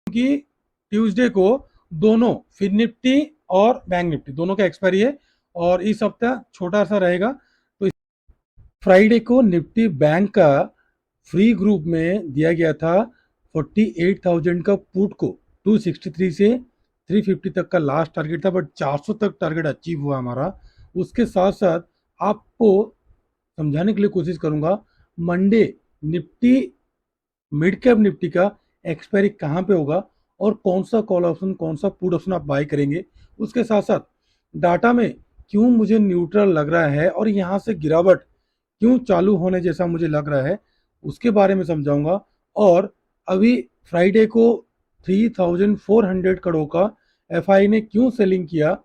कि ट्यूसडे को दोनों फिन निफ्टी और बैंक निफ्टी दोनों का एक्सपायरी है और इस हफ्ता छोटा सा रहेगा। तो फ्राइडे को निफ्टी बैंक का फ्री ग्रुप में दिया गया था 48,000 का पुट को 263 से 350 तक का लास्ट टारगेट था, बट 400 तक टारगेट अचीव हुआ हमारा। उसके साथ साथ आपको समझाने के लिए कोशिश करूंगा Monday Nifty mid cap Nifty का एक्सपायरी कहाँ पे होगा और कौन सा कॉल ऑप्शन कौन सा पुट ऑप्शन आप बाय करेंगे। उसके साथ साथ डाटा में क्यों मुझे न्यूट्रल लग रहा है और यहाँ से गिरावट क्यों चालू होने जैसा मुझे लग रहा है उसके बारे में समझाऊंगा। और अभी फ्राइडे को 3,400 करोड़ का एफआई ने क्यों सेलिंग किया,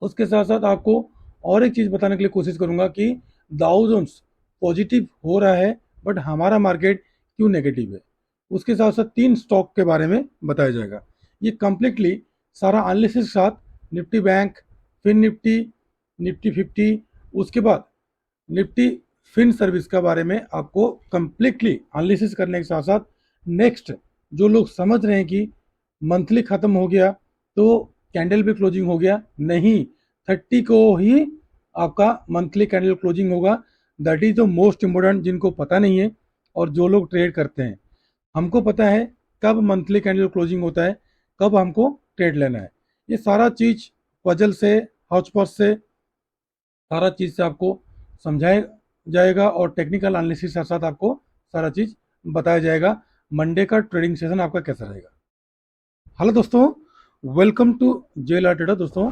उसके साथ साथ आपको और एक चीज़ बताने के लिए कोशिश करूंगा कि डाउ जोन्स पॉजिटिव हो रहा है बट हमारा मार्केट क्यों नेगेटिव है। उसके साथ साथ 3 स्टॉक के बारे में बताया जाएगा। ये कंप्लीटली सारा एनालिसिस के साथ Nifty Bank, Fin Nifty, Nifty 50, उसके बाद निफ्टी फिन सर्विस के बारे में आपको कंप्लीटली एनालिसिस करने के साथ साथ नेक्स्ट जो लोग समझ रहे हैं कि मंथली खत्म हो गया तो कैंडल भी क्लोजिंग हो गया, नहीं, 30 को ही आपका मंथली कैंडल क्लोजिंग होगा। That is the most important, जिनको पता नहीं है और जो लोग ट्रेड करते हैं हमको पता है कब मंथली कैंडल क्लोजिंग होता है, कब हमको ट्रेड लेना है। ये सारा चीज पजल से हौच पौच से सारा चीज से आपको समझाया जाएगा और टेक्निकल एनालिसिस के साथ आपको सारा चीज बताया जाएगा। मंडे का ट्रेडिंग सेशन आपका कैसा रहेगा। हेलो दोस्तों, वेलकम टू जेएलआर ट्रेडर। दोस्तों,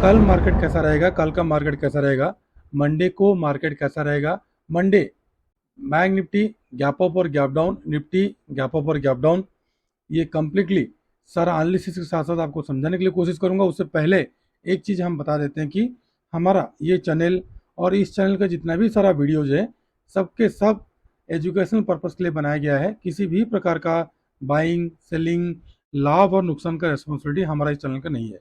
कल मार्केट कैसा रहेगा, कल का मार्केट कैसा रहेगा, मंडे को मार्केट कैसा रहेगा। Monday bank Nifty gap up और gap down, Nifty gap up और गैप डाउन, ये कंप्लीटली सारा एनालिसिस के साथ साथ आपको समझाने के लिए कोशिश करूंगा। उससे पहले एक चीज़ हम बता देते हैं कि हमारा ये चैनल और इस चैनल का जितना भी सारा वीडियोज है सबके सब एजुकेशनल पर्पस के लिए बनाया गया है। किसी भी प्रकार का बाइंग सेलिंग लाभ और नुकसान का रिस्पॉन्सिबिलिटी हमारा इस चैनल का नहीं है।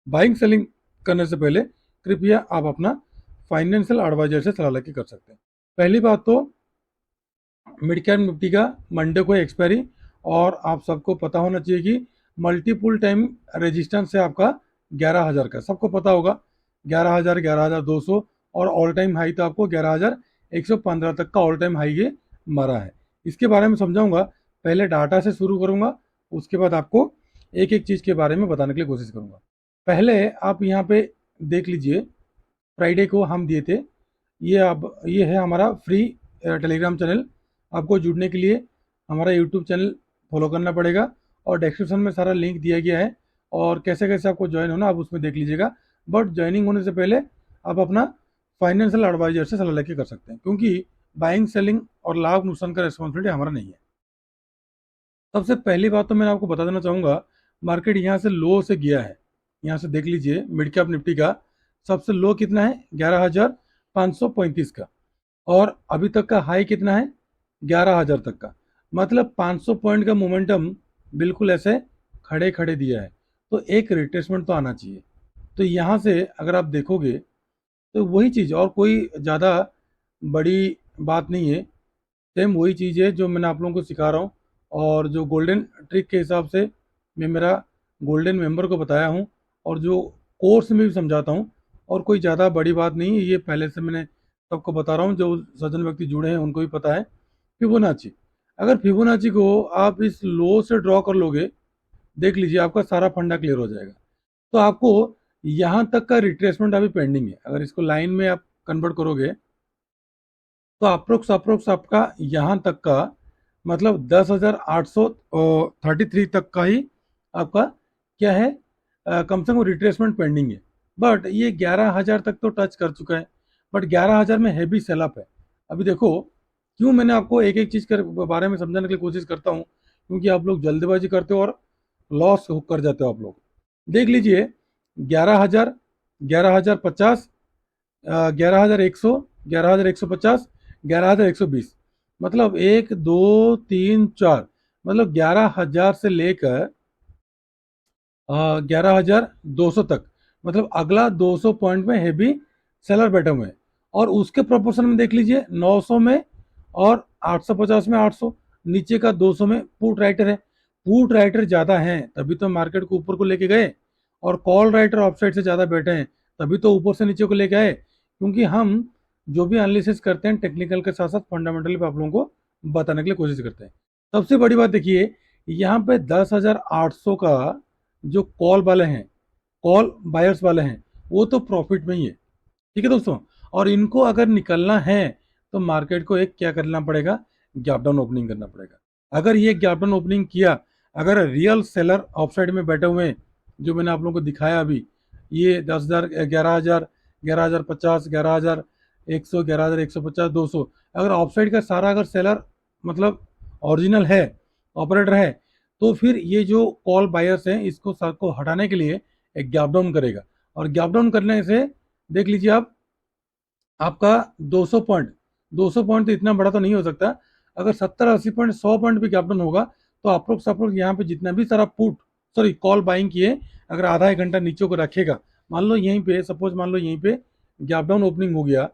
बाइंग सेलिंग करने से पहले कृपया आप अपना फाइनेंशियल एडवाइजर से सलाह लेके कर सकते हैं। पहली बात तो मिड कैप निफ्टी का मंडे को एक्सपायरी, और आप सबको पता होना चाहिए कि मल्टीपुल टाइम रेजिस्टेंस है आपका 11,000 का, सबको पता होगा 11,000, 11,200 और ऑल टाइम हाई तो आपको 11,115 तक का ऑल टाइम हाई ये मारा है। इसके बारे में समझाऊंगा, पहले डाटा से शुरू करूंगा, उसके बाद आपको एक एक चीज़ के बारे में बताने के लिए कोशिश करूंगा। पहले आप यहाँ पे देख लीजिए, फ्राइडे को हम दिए थे, ये है हमारा फ्री टेलीग्राम चैनल। आपको जुड़ने के लिए हमारा यूट्यूब चैनल फॉलो करना पड़ेगा और डिस्क्रिप्शन में सारा लिंक दिया गया है और कैसे कैसे आपको ज्वाइन होना आप उसमें देख लीजिएगा। बट ज्वाइनिंग होने से पहले आप अपना फाइनेंशियल एडवाइजर से सलाह लेके कर सकते हैं, क्योंकि बाइंग सेलिंग और लाभ नुकसान का रिस्पॉन्सिबिलिटी हमारा नहीं है। सबसे पहली बात तो मैं आपको बता देना चाहूँगा, मार्केट यहाँ से लो से गया है। यहाँ से देख लीजिए मिड कैप निफ्टी का सबसे लो कितना है, 11,535 का, और अभी तक का हाई कितना है, 11,000 तक का। मतलब 500 पॉइंट का मोमेंटम बिल्कुल ऐसे खड़े खड़े दिया है, तो एक रिट्रेसमेंट तो आना चाहिए। तो यहाँ से अगर आप देखोगे तो वही चीज़, और कोई ज़्यादा बड़ी बात नहीं है, सेम वही चीज़ है जो मैंने आप लोगों को सिखा रहा हूँ और जो गोल्डन ट्रिक के हिसाब से मैं मेरा गोल्डन मेंबर को बताया हूँ और जो कोर्स में भी समझाता हूँ। और कोई ज़्यादा बड़ी बात नहीं है, ये पहले से मैंने सबको बता रहा हूँ, जो सज्जन व्यक्ति जुड़े हैं उनको भी पता है। फिबोनाची, अगर फिबोनाची को आप इस लो से ड्रॉ कर लोगे, देख लीजिए आपका सारा फंडा क्लियर हो जाएगा। तो आपको यहाँ तक का रिट्रेसमेंट अभी पेंडिंग है, अगर इसको लाइन में आप कन्वर्ट करोगे तो अप्रोक्स आपका यहाँ तक का मतलब 10,833 तक का ही आपका क्या है, कम से कम रिट्रेसमेंट पेंडिंग है। बट ये 11,000 तक तो टच कर चुका है, बट 11,000 में हैवी सेलअप है। अभी देखो क्यों मैंने आपको एक एक चीज़ के बारे में समझाने की कोशिश करता हूँ, क्योंकि आप लोग जल्दबाजी करते हो और लॉस कर जाते हो आप लोग। देख लीजिए 11,000, 11,050, 11,100, 11,150, 11,120, मतलब 1 2 3 4, मतलब 11,000 से लेकर 11,200 तक, मतलब अगला 200 पॉइंट में हैवी सेलर बैठे हुए हैं। और उसके प्रोपोर्शन में देख लीजिए 900 में और 850 में 800, नीचे का 200 में पुट राइटर है। पुट राइटर ज़्यादा हैं तभी तो मार्केट को ऊपर को लेके गए, और कॉल राइटर ऑफ साइड से ज़्यादा बैठे हैं तभी तो ऊपर से नीचे को लेके आए। क्योंकि हम जो भी एनालिसिस करते हैं टेक्निकल के साथ साथ फंडामेंटली पे आप लोगों को बताने के लिए कोशिश करते हैं। सबसे बड़ी बात देखिए, यहाँ पे 10,800 का जो कॉल वाले हैं, कॉल बायर्स वाले हैं, वो तो प्रॉफिट में ही है। ठीक है दोस्तों, और इनको अगर निकलना है तो मार्केट को एक क्या करना पड़ेगा, गैप डाउन ओपनिंग करना पड़ेगा। अगर ये गैप डाउन ओपनिंग किया, अगर रियल सेलर ऑफ साइड में बैठे हुए हैं जो मैंने आप लोगों को दिखाया अभी, ये 10,000, 11,000, 11,050, 11,100, 11,150, 200, अगर ऑफ साइड का सारा अगर सेलर मतलब ओरिजिनल है, ऑपरेटर है, तो फिर ये जो कॉल बायर्स हैं इसको सर को हटाने के लिए एक गैप डाउन करेगा। और गैप डाउन करने से देख लीजिए आप, आपका 200 पॉइंट, 200 पॉइंट तो इतना बड़ा तो नहीं हो सकता। अगर 70-80 पॉइंट, 100 पॉइंट भी गैप डाउन होगा तो अप्रोक्स यहाँ पे जितना भी सारा पुट, सॉरी कॉल बाइंग किए, अगर आधा एक घंटा नीचे को रखेगा, मान लो यहीं पे सपोज, मान लो यहीं पे गैप डाउन ओपनिंग हो गया,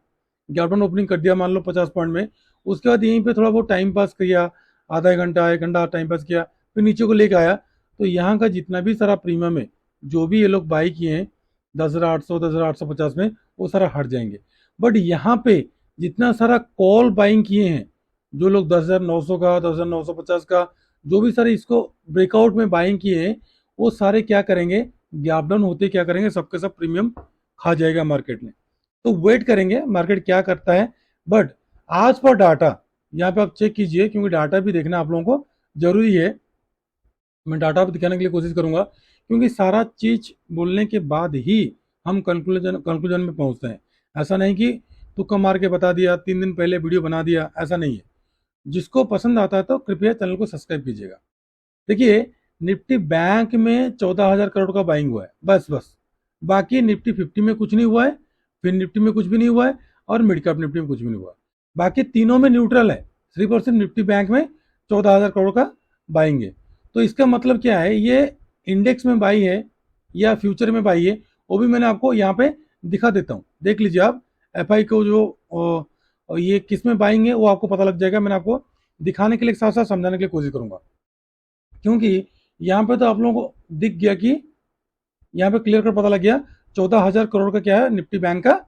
गैप डाउन ओपनिंग कर दिया मान लो 50 पॉइंट में, उसके बाद यहीं पे थोड़ा बहुत टाइम पास किया, आधा एक घंटा टाइम पास किया, फिर नीचे को लेके आया, तो यहाँ का जितना भी सारा प्रीमियम है, जो भी ये लोग बाई किए हैं 10,800, 10,850 में, वो सारा हट जाएंगे। बट यहाँ पे जितना सारा कॉल बाइंग किए हैं जो लोग 10,900 का, 10,950 का, जो भी सारे इसको ब्रेकआउट में बाइंग किए हैं, वो सारे क्या करेंगे, गैप डाउन होते क्या करेंगे, सबके सब प्रीमियम खा जाएगा मार्केट ने। तो वेट करेंगे मार्केट क्या करता है। बट आज पर डाटा यहाँ पे आप चेक कीजिए, क्योंकि डाटा भी देखना आप लोगों को जरूरी है। मैं डाटा भी दिखाने के लिए कोशिश करूंगा, क्योंकि सारा चीज बोलने के बाद ही हम कंक्लूजन में पहुंचते हैं। ऐसा नहीं कि तुक्का मार के बता दिया, 3 दिन पहले वीडियो बना दिया, ऐसा नहीं है। जिसको पसंद आता है तो कृपया चैनल को सब्सक्राइब कीजिएगा। देखिए, निफ्टी बैंक में 14,000 करोड़ का बाइंग हुआ है, बस बाकी निफ्टी 50 में कुछ नहीं हुआ है, फिर निफ्टी में कुछ भी नहीं हुआ है, और मिड कैप निफ्टी में कुछ भी नहीं हुआ। बाकी तीनों में न्यूट्रल है, 3% निफ्टी बैंक में 14,000 करोड़ का बाइंग है। तो इसका मतलब क्या है, ये इंडेक्स में बाई है या फ्यूचर में बाई है, वो भी मैंने आपको यहाँ पे दिखा देता हूँ। देख लीजिए आप, एफ आई को जो ये किस में बाइंग है वो आपको पता लग जाएगा। मैंने आपको दिखाने के लिए साथ साथ समझाने के लिए कोशिश करूंगा, क्योंकि यहाँ पे तो आप लोगों को दिख गया कि यहाँ पे क्लियर कर पता लग गया 14,000 करोड़ का क्या है, निफ्टी बैंक का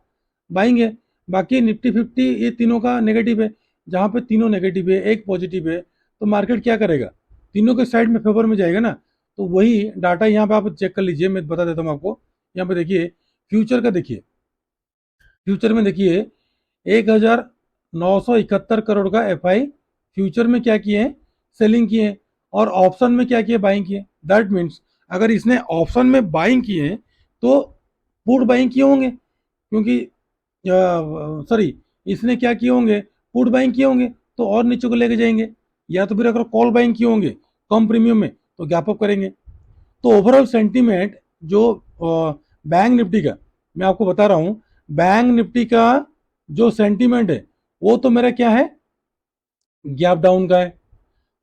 बाइंग है। बाकी निफ्टी 50 ये तीनों का नेगेटिव है। जहाँ पे तीनों नेगेटिव है, एक पॉजिटिव है, तो मार्केट क्या करेगा, तीनों के साइड में फेवर में जाएगा ना। तो वही डाटा यहाँ पे आप चेक कर लीजिए, मैं बता देता हूँ आपको। यहाँ पे देखिए, फ्यूचर का देखिए, फ्यूचर में देखिए 1,971 करोड़ का एफ आई फ्यूचर में क्या किए हैं, सेलिंग किए हैं, और ऑप्शन में क्या किए, बाइंग किए। दैट मीन्स अगर इसने ऑप्शन में बाइंग किए हैं तो पुट बाइंग किए होंगे, क्योंकि सॉरी, इसने क्या किए होंगे, पुट बाइंग किए होंगे, तो और नीचे को लेके जाएंगे। या तो फिर अगर कॉल बाइंग किए होंगे कम प्रीमियम में तो गैप अप करेंगे। तो ओवरऑल सेंटीमेंट जो बैंक निफ्टी का मैं आपको बता रहा हूं, बैंक निफ्टी का जो सेंटीमेंट है वो तो मेरा क्या है, गैप डाउन का है,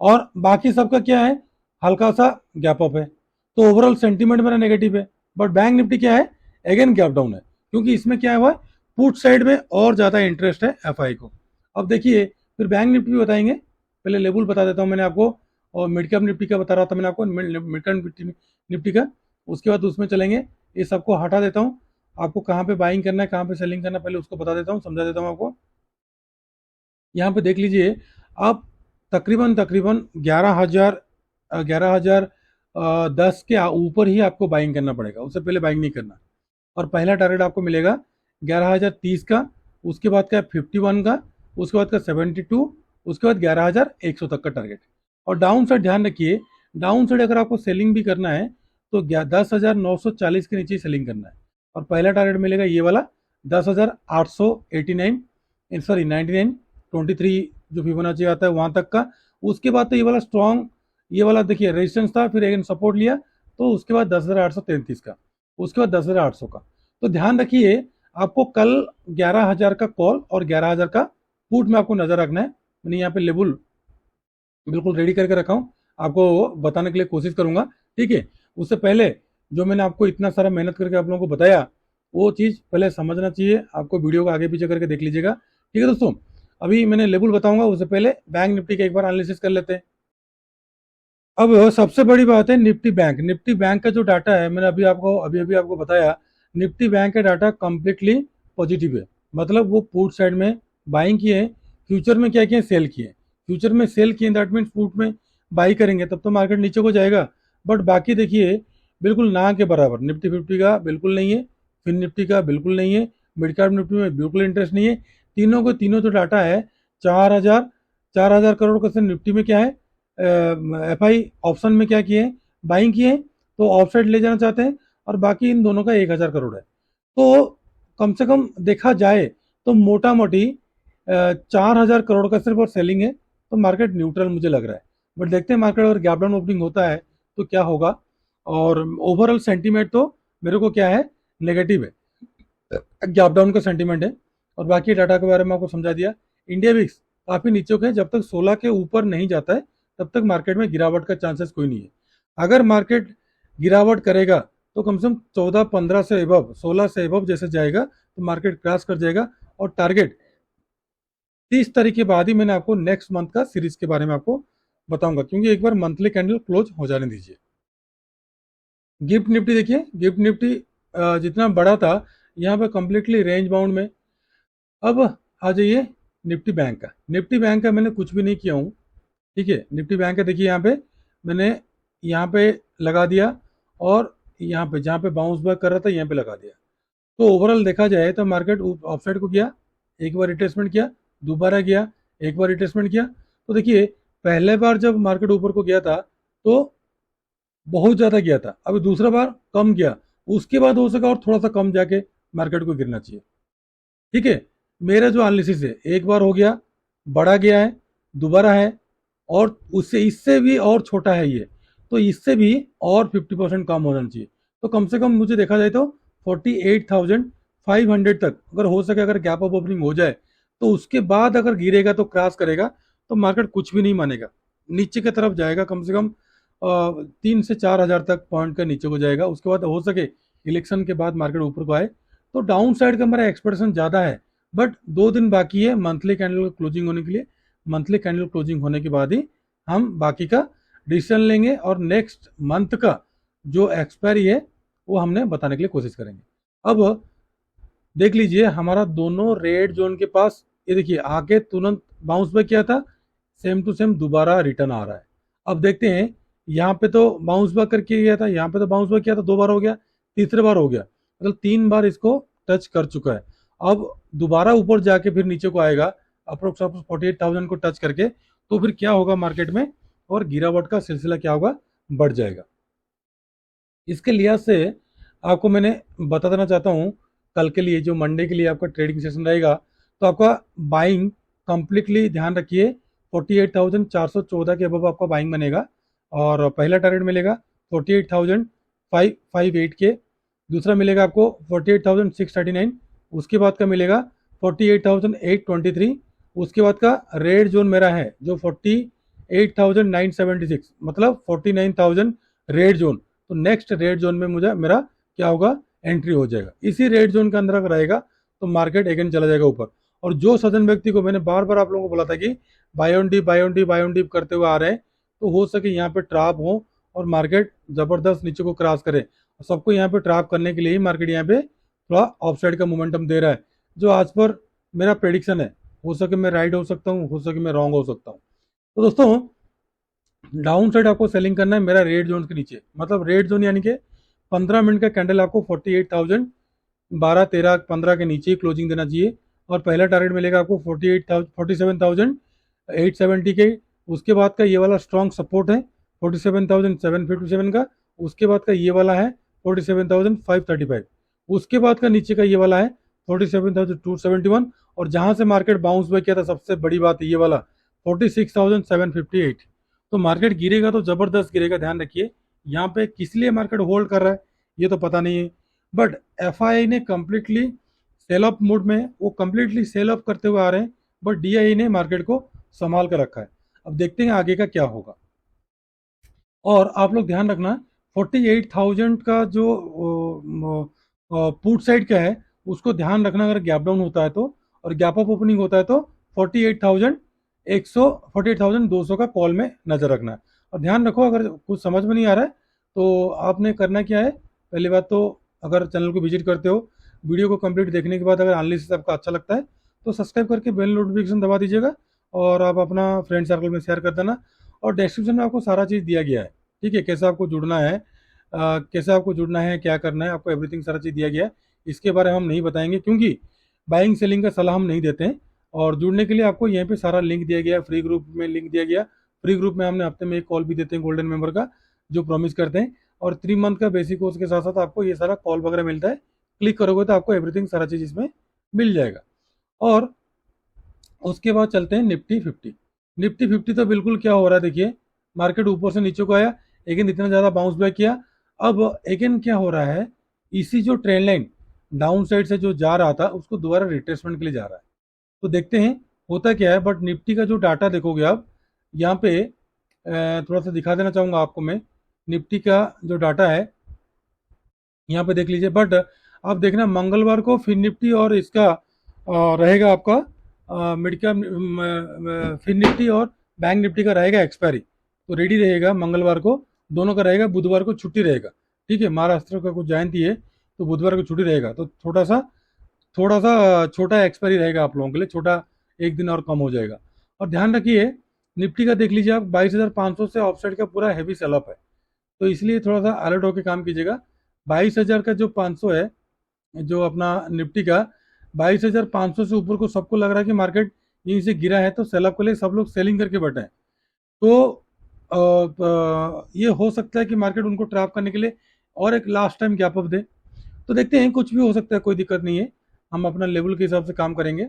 और बाकी सबका क्या है, हल्का सा गैप अप है। तो ओवरऑल सेंटीमेंट मेरा नेगेटिव है। बट बैंक निफ्टी क्या है, अगेन गैप डाउन है, क्योंकि इसमें क्या हुआ, पुट साइड में और ज्यादा इंटरेस्ट है एफ आई को। अब देखिए, फिर बैंक निफ्टी भी बताएंगे, पहले लेवल बता देता हूँ मैंने आपको, और मिड कैप निफ्टी का बता रहा था मैंने आपको, मिड कैप निफ्टी का। उसके बाद उसमें चलेंगे, ये सबको हटा देता हूँ, आपको कहाँ पे बाइंग करना है, कहाँ पे सेलिंग करना है, पहले उसको बता देता हूँ, समझा देता हूँ आपको। यहाँ पे देख लीजिए आप, तकरीबन तकरीबन 11,000, 11,010 के ऊपर ही आपको बाइंग करना पड़ेगा, उससे पहले बाइंग नहीं करना। और पहला टारगेट आपको मिलेगा 11,030 का, उसके बाद का 51 का, उसके बाद का 72, उसके बाद 11,100 तक का टारगेट। और डाउन साइड ध्यान रखिए, डाउन साइड अगर आपको सेलिंग भी करना है तो 10,940 के नीचे ही सेलिंग करना है। और पहला टारगेट मिलेगा ये वाला 10,889, सॉरी 99, 23 जो फिबोनाची आता है वहां तक का। उसके बाद तो ये वाला स्ट्रॉन्ग, ये वाला देखिए रेजिस्टेंस था, फिर एक सपोर्ट लिया, तो उसके बाद 10,833 का, उसके बाद 10,800 का। तो ध्यान रखिए, आपको कल 11,000 का कॉल और 11,000 का पुट में आपको नजर रखना है। मैंने यहाँ पे लेबल बिल्कुल रेडी करके रखा हूँ, आपको बताने के लिए कोशिश करूंगा। ठीक है, उससे पहले जो मैंने आपको इतना सारा मेहनत करके आप लोगों को बताया, वो चीज़ पहले समझना चाहिए आपको, वीडियो को आगे पीछे करके देख लीजिएगा। ठीक है दोस्तों, अभी मैंने लेबल बताऊंगा, उससे पहले बैंक निफ्टी का एक बार एनालिसिस कर लेते हैं। अब सबसे बड़ी बात है निफ्टी बैंक का जो डाटा है, मैंने अभी अभी आपको बताया। निफ्टी बैंक का डाटा कंप्लीटली पॉजिटिव है। मतलब वो पुट साइड में बाइंग किए हैं, फ्यूचर में क्या किए, सेल किए। फ्यूचर में सेल किए, दैट मीन्स पुट में बाई करेंगे तब तो मार्केट नीचे को जाएगा। बट बाकी देखिए, बिल्कुल ना के बराबर निफ्टी फिफ्टी का बिल्कुल नहीं है, फिन निफ्टी का बिल्कुल नहीं है, मिड कैप निफ्टी में बिल्कुल इंटरेस्ट नहीं है। तीनों को तीनों जो डाटा है, 4,000 4,000 करोड़ का निफ्टी में क्या है, एफ आई ऑप्शन में क्या किए हैं, बाइंग किए हैं, तो ऑफ साइड ले जाना चाहते हैं। और बाकी इन दोनों का 1,000 करोड़ है। तो कम से कम देखा जाए तो मोटा मोटी 4,000 करोड़ का सिर्फ और सेलिंग है, तो मार्केट न्यूट्रल मुझे लग रहा है। बट देखते हैं मार्केट अगर गैप डाउन ओपनिंग होता है तो क्या होगा। और ओवरऑल सेंटीमेंट तो मेरे को क्या है, नेगेटिव है, गैप डाउन का सेंटीमेंट है। और बाकी डाटा के बारे में आपको समझा दिया। इंडिया विक्स काफी नीचे के है, जब तक 16 के ऊपर नहीं जाता है तब तक मार्केट में गिरावट का चांसेस कोई नहीं है। अगर मार्केट गिरावट करेगा तो कम से कम 14-15 से एबव, 16 से एबव जैसे जाएगा तो मार्केट क्रॉस कर जाएगा। और टारगेट 30 तारीख के बाद ही मैंने आपको नेक्स्ट मंथ का सीरीज के बारे में आपको बताऊंगा, क्योंकि एक बार मंथली कैंडल क्लोज हो जाने दीजिए। गिफ्ट निफ्टी देखिए, गिफ्ट निफ्टी जितना बड़ा था, यहाँ पे कंप्लीटली रेंज बाउंड में। अब आ जाइए निफ्टी बैंक का। निफ्टी बैंक का मैंने कुछ भी नहीं किया हूँ, ठीक है। निफ्टी बैंक का देखिए, यहाँ पे मैंने यहाँ पे लगा दिया, और यहाँ पे जहाँ पे बाउंस बैक कर रहा था यहाँ पे लगा दिया। तो ओवरऑल देखा जाए तो मार्केट ऑफसाइड को गया, एक बार रिट्रेसमेंट किया, दोबारा गया, एक बार रिट्रेसमेंट किया। तो देखिए, पहले बार जब मार्केट ऊपर को गया था तो बहुत ज़्यादा गया था, अभी दूसरा बार कम गया, उसके बाद हो सका और थोड़ा सा कम जाके मार्केट को गिरना चाहिए, ठीक है। मेरा जो एनालिसिस है, एक बार हो गया, बड़ा गया है, दोबारा है, और उससे इससे भी और छोटा है ये, तो इससे भी और 50% कम होना चाहिए। तो कम से कम मुझे देखा जाए तो 48,500 तक अगर हो सके, अगर गैप अप ओपनिंग हो जाए तो उसके बाद अगर गिरेगा तो क्रॉस करेगा तो मार्केट कुछ भी नहीं मानेगा, नीचे की तरफ जाएगा। कम से कम 3 से 4 हज़ार तक पॉइंट का नीचे को जाएगा। उसके बाद हो सके इलेक्शन के बाद मार्केट ऊपर को आए, तो डाउन साइड का मेरा एक्सपेक्टेशन ज़्यादा है। बट 2 दिन बाकी है मंथली कैंडल क्लोजिंग होने के लिए। मंथली कैंडल क्लोजिंग होने के बाद ही हम बाकी का डिसीजन लेंगे, और नेक्स्ट मंथ का जो एक्सपायरी है वो हमने बताने के लिए कोशिश करेंगे। अब देख लीजिए, हमारा दोनों रेड जोन के पास, ये देखिए आगे तुरंत बाउंस बैक किया था, सेम टू सेम दोबारा रिटर्न आ रहा है। अब देखते हैं, यहाँ पे तो बाउंस बैक करके गया था, यहाँ पे तो बाउंस बैक किया था, 2 बार हो गया, तीसरे बार हो गया, मतलब 3 बार इसको टच कर चुका है। अब दोबारा ऊपर जाके फिर नीचे को आएगा, अप्रोक्स 48,000 को टच करके, तो फिर क्या होगा मार्केट में, और गिरावट का सिलसिला क्या होगा, बढ़ जाएगा। इसके लिहाज से आपको मैंने बता देना चाहता हूँ, कल के लिए जो मंडे के लिए आपका ट्रेडिंग सेशन रहेगा, तो आपका बाइंग कंप्लीटली ध्यान रखिए, 48,414 के अबव आपका बाइंग बनेगा। और पहला टारगेट मिलेगा 48,558 के, दूसरा मिलेगा आपको 48,639, उसके बाद का मिलेगा 48,823, उसके बाद का रेड जोन मेरा है जो 48,976, मतलब 49,000 रेड जोन। तो नेक्स्ट रेड जोन में मुझे मेरा क्या होगा, एंट्री हो जाएगा। इसी रेड जोन के अंदर अगर रहेगा तो मार्केट अगेन चला जाएगा ऊपर। और जो सज्जन व्यक्ति को मैंने बार बार आप लोगों को बोला था कि buy on dip buy on dip buy on dip करते हुए आ रहे हैं, तो हो सके यहाँ पे ट्रैप हो और मार्केट जबरदस्त नीचे को क्रॉस करे। सबको यहाँ पे ट्रैप करने के लिए ही मार्केट यहाँ पे थोड़ा ऑफ साइड का मोमेंटम दे रहा है, जो आज पर मेरा प्रेडिक्शन है। हो सके मैं राइट हो सकता हूँ, हो सके मैं रॉन्ग हो सकता हूँ। तो दोस्तों, डाउन साइड आपको सेलिंग करना है मेरा रेड जोन के नीचे, मतलब रेड जोन यानी कि 15 मिनट का कैंडल आपको 48,000, 12, 13, 15 के नीचे ही क्लोजिंग देना चाहिए। और पहला टारगेट मिलेगा आपको 47,870 के। उसके बाद का ये वाला स्ट्रॉन्ग सपोर्ट है 47,757 का। उसके बाद का ये वाला है 47,535। उसके बाद का नीचे का ये वाला है 47,271। और जहां से मार्केट बाउंस बैक किया था, सबसे बड़ी बात ये वाला 46,758। तो मार्केट गिरेगा तो जबरदस्त गिरेगा, ध्यान रखिए। यहाँ पे किस लिए मार्केट होल्ड कर रहा है ये तो पता नहीं है, बट एफआई ने कंप्लीटली सेल अप मोड में, वो कंप्लीटली सेल अप करते हुए आ रहे हैं, बट डीआई ने मार्केट को संभाल कर रखा है। अब देखते हैं आगे का क्या होगा। और आप लोग ध्यान रखना, 48,000 का जो पुट साइड का है उसको ध्यान रखना, अगर गैप डाउन होता है तो, और गैप अप ओपनिंग होता है तो 48,100 48,200 का कॉल में नजर रखना है। और ध्यान रखो, अगर कुछ समझ में नहीं आ रहा है तो आपने करना क्या है, पहली बात तो अगर चैनल को विजिट करते हो, वीडियो को कंप्लीट देखने के बाद अगर एनालिसिस आपको अच्छा लगता है तो सब्सक्राइब करके बेल नोटिफिकेशन दबा दीजिएगा, और आप अपना फ्रेंड सर्कल में शेयर कर देना। और डिस्क्रिप्शन में आपको सारा चीज़ दिया गया है, ठीक है, कैसे आपको जुड़ना है, कैसे आपको जुड़ना है, क्या करना है, आपको एवरीथिंग सारा चीज़ दिया गया है। इसके बारे में हम नहीं बताएंगे क्योंकि बाइंग सेलिंग का सलाह हम नहीं देते हैं। और जुड़ने के लिए आपको यहीं पे सारा लिंक दिया गया है, फ्री ग्रुप में लिंक दिया गया। फ्री ग्रुप में हमने हफ्ते में एक कॉल भी देते हैं गोल्डन मेंबर का, जो प्रॉमिस करते हैं। और 3 मंथ का बेसिक कोर्स के साथ साथ आपको ये सारा कॉल वगैरह मिलता है। क्लिक करोगे तो आपको एवरीथिंग सारा चीज़ इसमें मिल जाएगा। और उसके बाद चलते हैं निफ्टी 50। निफ्टी 50 तो बिल्कुल क्या हो रहा है, देखिए मार्केट ऊपर से नीचे को आया, अगेन इतना ज़्यादा बाउंस बैक किया। अब अगेन क्या हो रहा है, इसी जो ट्रेंड लाइन डाउन साइड से जो जा रहा था उसको दोबारा रिट्रेसमेंट के लिए जा रहा है। तो देखते हैं होता क्या है। बट निफ्टी का जो डाटा देखोगे आप यहाँ पे, थोड़ा सा दिखा देना चाहूँगा आपको मैं। निफ्टी का जो डाटा है यहाँ पे देख लीजिए। बट आप देखना मंगलवार को फिर निफ्टी और इसका रहेगा आपका मिड कैप, फिर निफ्टी और बैंक निफ्टी का रहेगा एक्सपायरी, तो रेडी रहेगा मंगलवार को, दोनों का रहेगा। बुधवार को छुट्टी रहेगा, ठीक है, महाराष्ट्र का कुछ जयंती है तो बुधवार को छुट्टी रहेगा, तो थोड़ा सा छोटा एक्सपायरी रहेगा आप लोगों के लिए, छोटा एक दिन और कम हो जाएगा। और ध्यान रखिए निफ्टी का देख लीजिए आप, 22,500 से ऑफसाइड का पूरा हैवी सेलअप है, तो इसलिए थोड़ा सा अलर्ट होकर काम कीजिएगा। 22,000 का जो 500 है, जो अपना निफ्टी का 22,500 से ऊपर को सबको लग रहा है कि मार्केट यहीं से गिरा है, तो सेलअप के लिए सब लोग सेलिंग करके बैठे हैं। तो ये हो सकता है कि मार्केट उनको ट्रैप करने के लिए और एक लास्ट टाइम गैप अप दे। तो देखते हैं, कुछ भी हो सकता है, कोई दिक्कत नहीं है, हम अपना लेवल के हिसाब से काम करेंगे।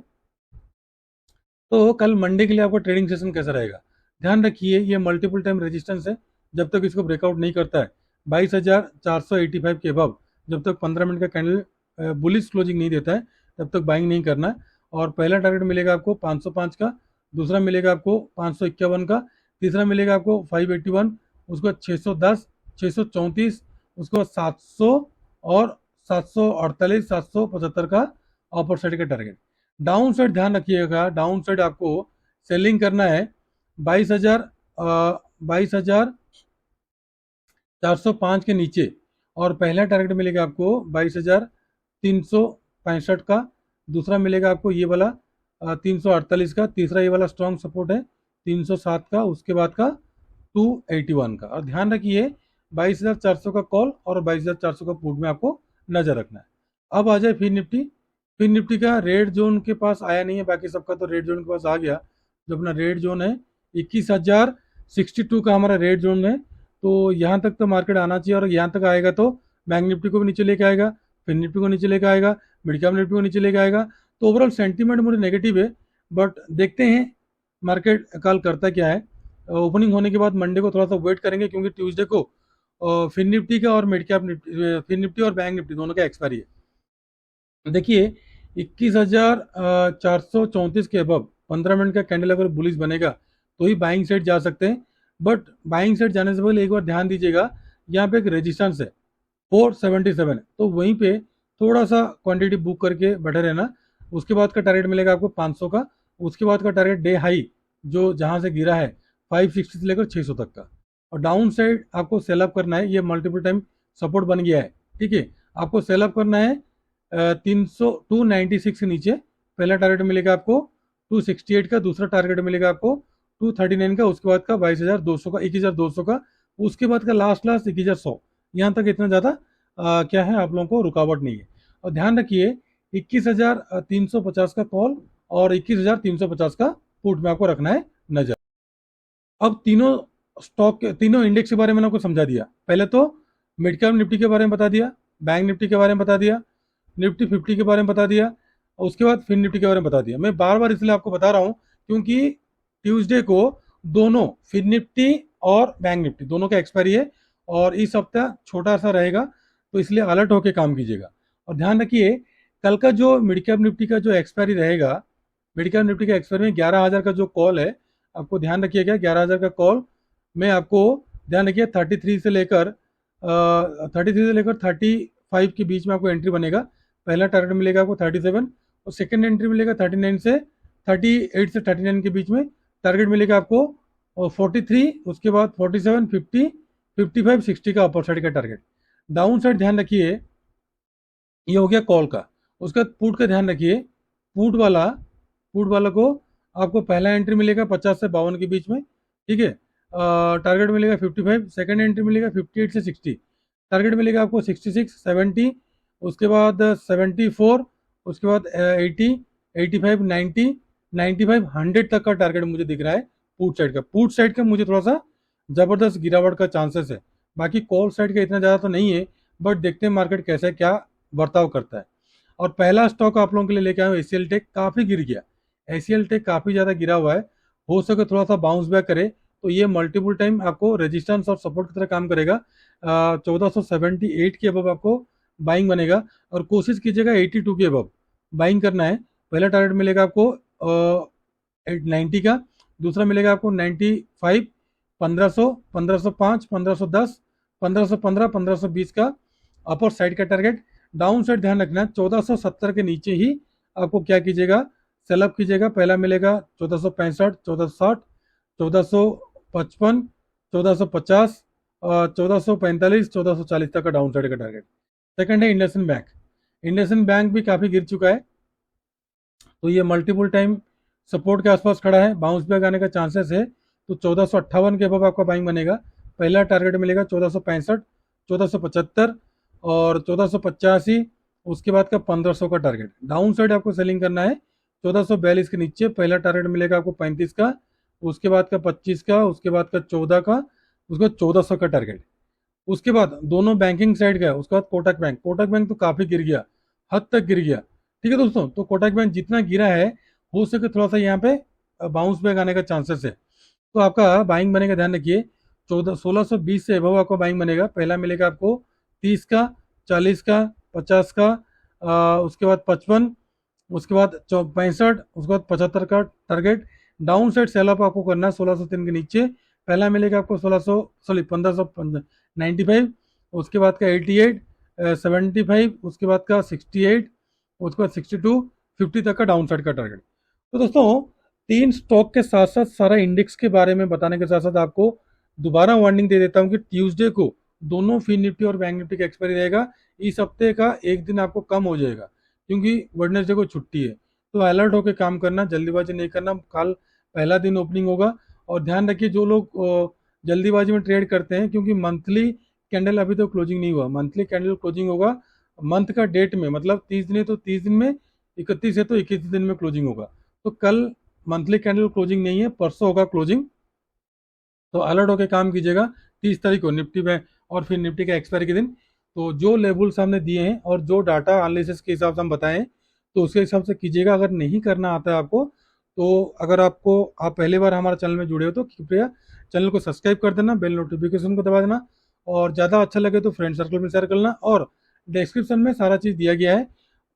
तो कल मंडे के लिए आपका ट्रेडिंग सेशन कैसा रहेगा, ध्यान रखिए ये मल्टीपल टाइम रेजिस्टेंस है, जब तक इसको ब्रेकआउट नहीं करता है 22,485 के अबव, जब तक 15 मिनट का कैंडल बुलिश क्लोजिंग नहीं देता है तब तक बाइंग नहीं करना है। और पहला टारगेट मिलेगा आपको 505 का, दूसरा मिलेगा आपको 551 का, तीसरा मिलेगा आपको 581, उसके बाद 610, 634, उसके बाद 700 और 748, 775 का अपर साइड का टारगेट। डाउन साइड ध्यान रखिएगा, डाउन साइड आपको सेलिंग करना है 22,405 के नीचे। और पहला टारगेट मिलेगा आपको 22,365 का, दूसरा मिलेगा आपको ये वाला 348 का, तीसरा ये वाला स्ट्रॉन्ग सपोर्ट है 307 का, उसके बाद का 281 का। और ध्यान रखिए 22,400 का कॉल और 22,400 का पुट में आपको नजर रखना है। अब आ जाए फिर निफ्टी। फिर निफ्टी का रेड जोन के पास आया नहीं है, बाकी सबका तो रेड जोन के पास आ गया। जो अपना रेड जोन है 21,062 का हमारा रेड जोन है, तो यहाँ तक तो मार्केट आना चाहिए, और यहाँ तक आएगा तो बैंक निफ्टी को भी नीचे लेके आएगा, फिर निफ्टी को नीचे लेके आएगा, मिड कैप निफ्टी को नीचे लेके आएगा। तो ओवरऑल सेंटीमेंट मुझे नेगेटिव है, बट देखते हैं मार्केट कल करता क्या है। ओपनिंग होने के बाद मंडे को थोड़ा सा वेट करेंगे, क्योंकि ट्यूसडे को फिर निफ्टी का और मिड कैप निफ्टी, फिर निफ्टी और बैंक निफ्टी दोनों का एक्सपायरी है। देखिए 21,434 के अबव 15 मिनट का कैंडल अगर बुलिश बनेगा तो ही बाइंग साइड जा सकते हैं। बट बाइंग साइड जाने से पहले एक बार ध्यान दीजिएगा, यहाँ पे एक रेजिस्टेंस है 477, तो वहीं पे थोड़ा सा क्वांटिटी बुक करके बैठे रहना। उसके बाद का टारगेट मिलेगा आपको 500 का, उसके बाद का टारगेट डे हाई जो जहाँ से गिरा है 560 से लेकर 600 तक का। और डाउन साइड आपको सेलअप करना है, ये मल्टीपल टाइम सपोर्ट बन गया है, ठीक है, आपको सेलअप करना है 296 के नीचे। पहला टारगेट मिलेगा आपको 268 का, दूसरा टारगेट मिलेगा आपको 239 का, उसके बाद का 22,200 का, 21,200 का, उसके बाद का लास्ट 21,100। यहाँ तक इतना ज़्यादा क्या है, आप लोगों को रुकावट नहीं है। और ध्यान रखिए 21,350 का कॉल और 21,350 का पुट में आपको रखना है नजर। अब तीनों स्टॉक, तीनों इंडेक्स के बारे में आपको समझा दिया। पहले तो मिड कैप निफ्टी के बारे में बता दिया, बैंक निफ्टी के बारे में बता दिया, निफ्टी 50 के बारे में बता दिया, और उसके बाद फिर निफ्टी के बारे में बता दिया। मैं बार बार इसलिए आपको बता रहा हूँ क्योंकि ट्यूसडे को दोनों फिर निफ्टी और बैंक निफ्टी दोनों का एक्सपायरी है, और इस हफ्ता छोटा सा रहेगा, तो इसलिए अलर्ट होकर काम कीजिएगा। और ध्यान रखिए कल का जो मिड कैप निफ्टी का जो एक्सपायरी रहेगा, मिड कैप निफ्टी का एक्सपायरी में 11,000 का जो कॉल है, आपको ध्यान रखिएगा 11,000 का कॉल में आपको ध्यान रखिए 33 के बीच में आपको एंट्री बनेगा। पहला टारगेट मिलेगा आपको 37, और सेकंड एंट्री मिलेगा 39 से 38 से 39 के बीच में टारगेट मिलेगा आपको और 43, उसके बाद 47, 50, 55, 60 का अपर साइड का टारगेट। डाउन साइड ध्यान रखिए, ये हो गया कॉल का। उसका पुट का ध्यान रखिए, पुट वाला को आपको पहला एंट्री मिलेगा 50 से 52 के बीच में, ठीक है। टारगेट मिलेगा 55, सेकंड एंट्री मिलेगा 58 से 60, टारगेट मिलेगा आपको 66, 70, उसके बाद 74, उसके बाद 80, 85, 90, 95, 100 तक का टारगेट मुझे दिख रहा है पुट साइड का मुझे थोड़ा सा जबरदस्त गिरावट का चांसेस है। बाकी कॉल साइड का इतना ज़्यादा तो नहीं है, बट देखते हैं मार्केट कैसे क्या बर्ताव करता है। और पहला स्टॉक आप लोगों के लिए लेके आया हूँ एसीएल टेक, काफ़ी गिर गया। एसीएल टेक काफ़ी ज़्यादा गिरा हुआ है, हो सके थोड़ा सा बाउंस बैक करे तो ये मल्टीपल टाइम आपको रेजिस्टेंस और सपोर्ट की तरह काम करेगा। 1478 के अबव आपको बाइंग बनेगा, और कोशिश कीजिएगा 82 के अबव बाइंग करना है। पहला टारगेट मिलेगा आपको 90 का, दूसरा मिलेगा आपको 95, 1500, 1505, 1510, 1515, 1520 का अपर साइड का टारगेट। डाउन साइड ध्यान रखना 1470 के नीचे ही आपको क्या कीजिएगा, सेलअप कीजिएगा। पहला मिलेगा 1465, 1460, 1455, 1450, 1445, 1440 तक का डाउन साइड का टारगेट। सेकंड है इंडसइंड बैंक भी काफ़ी गिर चुका है, तो ये मल्टीपल टाइम सपोर्ट के आसपास खड़ा है, बाउंस बैक आने का चांसेस है। तो 1458 के अबव आपका बाइंग बनेगा। पहला टारगेट मिलेगा 1465, 1475 और 1485, उसके बाद का 1500 का टारगेट। डाउन साइड आपको सेलिंग करना है 1442 के नीचे। पहला टारगेट मिलेगा आपको 35 का, उसके बाद का 25 का, उसके बाद का 14 का, उसके बाद 1400 का टारगेट। उसके बाद दोनों बैंकिंग साइड का, उसके बाद कोटक बैंक तो काफ़ी गिर गया, हद तक गिर गया, ठीक है दोस्तों। तो कोटक बैंक जितना गिरा है, हो सके थोड़ा सा यहाँ पे बाउंस बैक आने का चांसेस है, तो आपका बाइंग बनेगा। ध्यान रखिए 1620 से एबव आपका बाइंग बनेगा। पहला मिलेगा आपको 30 का, 40 का, 50 का, उसके बाद 55, उसके बाद 65, उसके बाद 75 का टारगेट। डाउन साइड सेलअप आपको करना है 1603 के नीचे। पहला मिलेगा आपको 1595, उसके बाद का 88, 75, उसके बाद का 68, उसके बाद 62, 50 तक का डाउन साइड का टारगेट। तो दोस्तों, तीन स्टॉक के साथ साथ सारा इंडेक्स के बारे में बताने के साथ साथ आपको दोबारा वार्निंग दे देता हूं कि ट्यूसडे को दोनों फिन निफ्टी और बैंक निफ्टी का एक्सपायरी रहेगा। इस हफ्ते का एक दिन आपको कम हो जाएगा, क्योंकि वेडनेसडे को छुट्टी है। तो अलर्ट होकर काम करना, जल्दीबाजी नहीं करना। कल पहला दिन ओपनिंग होगा, और ध्यान रखिए जो लोग जल्दीबाजी में ट्रेड करते हैं, क्योंकि मंथली कैंडल अभी तो क्लोजिंग नहीं हुआ, मंथली कैंडल क्लोजिंग होगा मंथ का डेट में, मतलब 30 दिन है तो 30 दिन में, 31 है तो 21 दिन में क्लोजिंग होगा। तो कल मंथली कैंडल क्लोजिंग नहीं है, परसों होगा क्लोजिंग। तो अलर्ट होकर काम कीजिएगा 30 तारीख को निफ्टी में, और फिर निफ्टी का एक्सपायरी के दिन। तो जो लेबल्स हमने दिए हैं और जो डाटा एनालिसिस के हिसाब से हम बताएं, तो उसके हिसाब से कीजिएगा। अगर नहीं करना आता है आपको, तो अगर आप पहली बार हमारे चैनल में जुड़े हो तो कृपया चैनल को सब्सक्राइब कर देना, बेल नोटिफिकेशन को दबा देना, और ज़्यादा अच्छा लगे तो फ्रेंड सर्कल में शेयर करना। और डिस्क्रिप्शन में सारा चीज़ दिया गया है।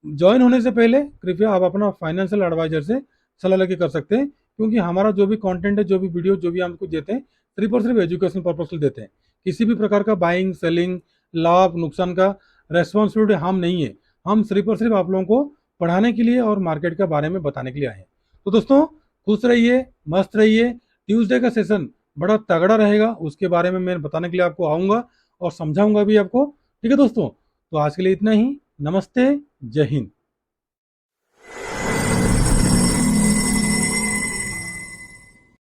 ज्वाइन होने से पहले कृपया आप अपना फाइनेंशियल एडवाइजर से सलाह लेके कर सकते हैं, क्योंकि हमारा जो भी कंटेंट है, जो भी वीडियो, जो भी हम आपको देते हैं, सिर्फ और सिर्फ एजुकेशन पर्पज के लिए देते हैं। किसी भी प्रकार का बाइंग, सेलिंग, लाभ नुकसान का रेस्पॉन्सिबिलिटी हम नहीं है। हम सिर्फ और सिर्फ आप लोगों को पढ़ाने के लिए और मार्केट के बारे में बताने के लिए आए हैं। तो दोस्तों, खुश रहिए, मस्त रहिए। ट्यूसडे का सेशन बड़ा तगड़ा रहेगा, उसके बारे में मैं बताने के लिए आपको आऊँगा और समझाऊंगा भी आपको, ठीक है दोस्तों। तो आज के लिए इतना ही। नमस्ते, जय हिंद।